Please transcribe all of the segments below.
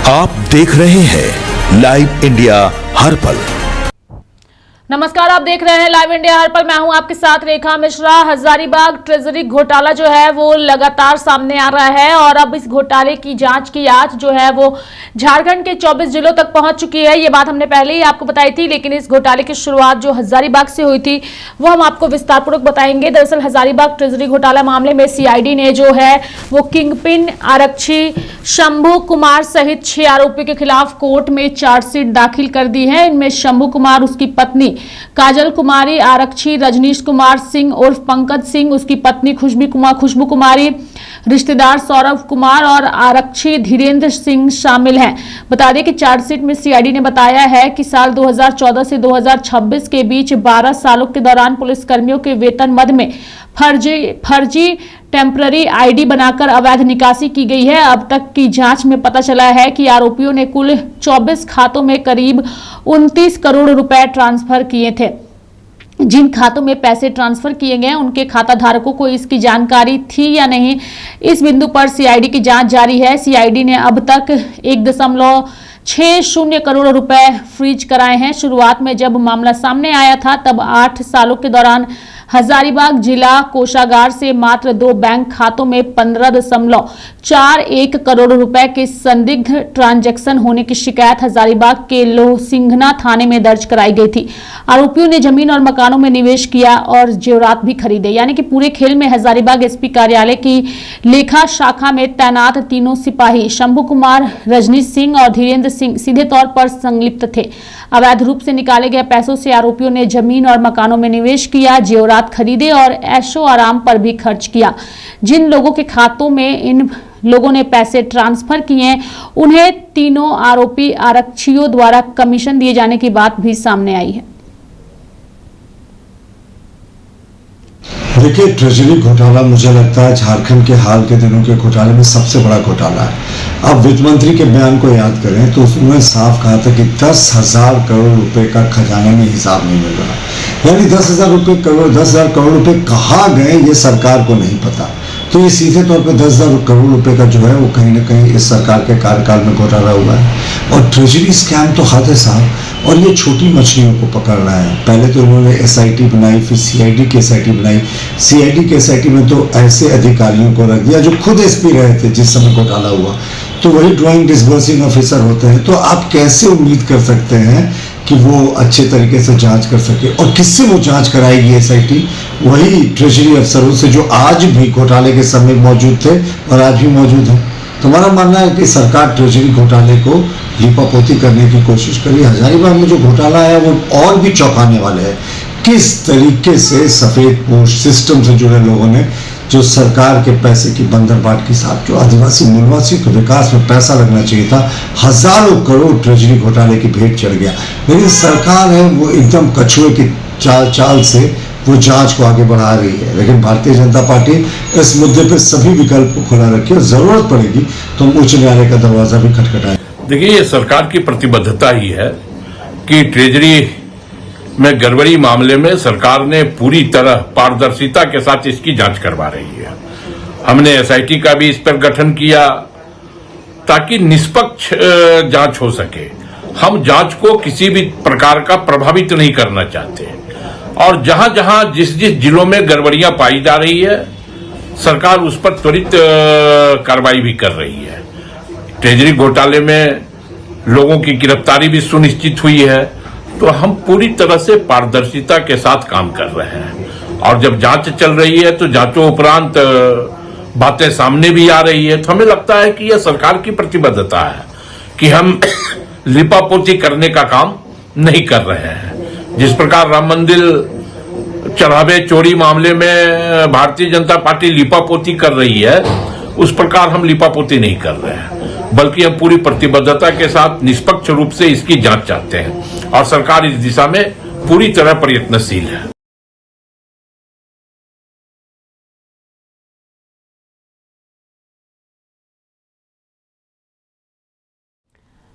आप देख रहे हैं लाइव इंडिया हर पल। नमस्कार, आप देख रहे हैं लाइव इंडिया हर पल। मैं हूं आपके साथ रेखा मिश्रा। हजारीबाग ट्रेजरी घोटाला जो है वो लगातार सामने आ रहा है और अब इस घोटाले की जांच की आंच जो है वो झारखंड के 24 जिलों तक पहुंच चुकी है। ये बात हमने पहले ही आपको बताई थी, लेकिन इस घोटाले की शुरुआत जो हजारीबाग से हुई थी वो हम आपको विस्तारपूर्वक बताएंगे। दरअसल हजारीबाग ट्रेजरी घोटाला मामले में सीआईडी ने जो है वो किंगपिन आरक्षी शंभू कुमार सहित 6 आरोपियों के खिलाफ कोर्ट में चार्जशीट दाखिल कर दी है। इनमें शंभू कुमार, उसकी पत्नी काजल कुमारी, आरक्षी रजनीश कुमार सिंह उर्फ पंकज सिंह, उसकी पत्नी खुशबू कुमारी, रिश्तेदार सौरभ कुमार और आरक्षी धीरेन्द्र सिंह शामिल हैं। बता दें कि चार्जशीट में सीआईडी ने बताया है कि साल 2014 से 2026 के बीच 12 सालों के दौरान पुलिसकर्मियों के वेतन मद में फर्जी टेम्पररी आईडी बनाकर अवैध निकासी की गई है। अब तक की जांच में पता चला है कि आरोपियों ने कुल 24 खातों में करीब 29 करोड़ रुपए ट्रांसफर किए थे। जिन खातों में पैसे ट्रांसफर किए गए उनके खाता धारकों को इसकी जानकारी थी या नहीं, इस बिंदु पर सीआईडी की जांच जारी है। सीआईडी ने अब तक 1.60 करोड़ रुपए फ्रीज कराए हैं। शुरुआत में जब मामला सामने आया था तब 8 सालों के दौरान हजारीबाग जिला कोषागार से मात्र 2 बैंक खातों में 15.41 करोड़ रुपए के संदिग्ध ट्रांजैक्शन होने की शिकायत हजारीबाग के लोहसिंघना थाने में दर्ज कराई गई थी। आरोपियों ने जमीन और मकानों में निवेश किया और जेवरात भी खरीदे। यानी कि पूरे खेल में हजारीबाग एसपी कार्यालय की लेखा शाखा में तैनात तीनों सिपाही शंभू कुमार, रजनीश सिंह और धीरेन्द्र सिंह सीधे तौर पर संलिप्त थे। अवैध रूप से निकाले गए पैसों से आरोपियों ने जमीन और मकानों में निवेश किया, जेवरात खरीदे और ऐशो आराम पर भी खर्च किया। जिन लोगों के खातों में इन लोगों ने पैसे ट्रांसफर किए उन्हें तीनों आरोपी आरक्षियों द्वारा कमीशन दिए जाने की बात भी सामने आई है। देखिए, ट्रेजरी घोटाला मुझे लगता है झारखंड के हाल के दिनों के घोटाले में सबसे बड़ा घोटाला है। अब वित्त मंत्री के बयान को याद करें तो उसने साफ कहा था कि 10,000 करोड़ रुपए का खजाने में हिसाब नहीं मिल रहा। यानी 10,000 करोड़ रुपए कहाँ गए ये सरकार को नहीं पता। तो ये सीधे तौर पे 10,000 करोड़ रुपए का जो है वो कहीं ना कहीं इस सरकार के कार्यकाल में घोटाला हुआ है। और ट्रेजरी स्कैम तो हद है साहब, और ये छोटी मछलियों को पकड़ रहा है। पहले तो उन्होंने एसआईटी बनाई, फिर सीआईडी की एसआईटी बनाई। सीआईडी की एसआईटी में तो ऐसे अधिकारियों को रख दिया जो खुद एसपी रहे थे जिस समय घोटाला हुआ, तो वही ड्राइंग डिसबर्सिंग ऑफिसर होते हैं। तो आप कैसे उम्मीद कर सकते हैं कि वो अच्छे तरीके से जांच कर सके? और किससे वो जांच कराएगी एसआईटी? वही ट्रेजरी अफसरों से जो आज भी घोटाले के समय मौजूद थे और आज भी मौजूद हैं। तुम्हारा मानना है कि सरकार ट्रेजरी घोटाले को लिपापोती करने की कोशिश करी? हजारीबाग में जो घोटाला है वो और भी चौंकाने वाले है। किस तरीके से सफेद पोश सिस्टम से जुड़े लोगों ने जो सरकार के पैसे की बंदरबाट के साथ जो आदिवासी मूलवासी के विकास में पैसा लगना चाहिए था, हजारों करोड़ ट्रेजरी घोटाले की भेंट चढ़ गया। लेकिन सरकार है वो एकदम कछुए की चाल से वो जांच को आगे बढ़ा रही है। लेकिन भारतीय जनता पार्टी इस मुद्दे पर सभी विकल्प को खुला रखे और जरूरत पड़ेगी तो हम उच्च न्यायालय का दरवाजा भी खटखटाएं। देखिए, ये सरकार की प्रतिबद्धता ही है कि ट्रेजरी में गड़बड़ी मामले में सरकार ने पूरी तरह पारदर्शिता के साथ इसकी जांच करवा रही है। हमने एसआईटी का भी इस पर गठन किया ताकि निष्पक्ष जांच हो सके। हम जांच को किसी भी प्रकार का प्रभावित नहीं करना चाहते और जहां जहां जिस जिलों में गड़बड़ियां पाई जा रही है सरकार उस पर त्वरित कार्रवाई भी कर रही है। ट्रेजरी घोटाले में लोगों की गिरफ्तारी भी सुनिश्चित हुई है। तो हम पूरी तरह से पारदर्शिता के साथ काम कर रहे हैं और जब जांच चल रही है तो जांचों उपरांत बातें सामने भी आ रही है। तो हमें लगता है कि यह सरकार की प्रतिबद्धता है कि हम लिपापोती करने का काम नहीं कर रहे हैं। जिस प्रकार राम मंदिर चढ़ावे चोरी मामले में भारतीय जनता पार्टी लिपापोती कर रही है, उस प्रकार हम लिपापोती नहीं कर रहे हैं, बल्कि हम पूरी प्रतिबद्धता के साथ निष्पक्ष रूप से इसकी जांच चाहते हैं और सरकार इस दिशा में पूरी तरह प्रयत्नशील है।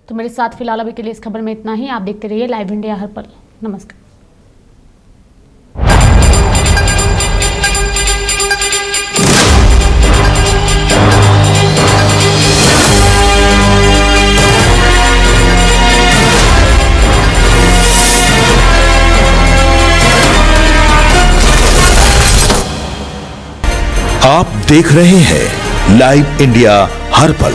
तो मेरे साथ फिलहाल अभी के लिए इस खबर में इतना ही। आप देखते रहिए लाइव इंडिया हर पल। नमस्कार। आप देख रहे हैं लाइव इंडिया हर पल।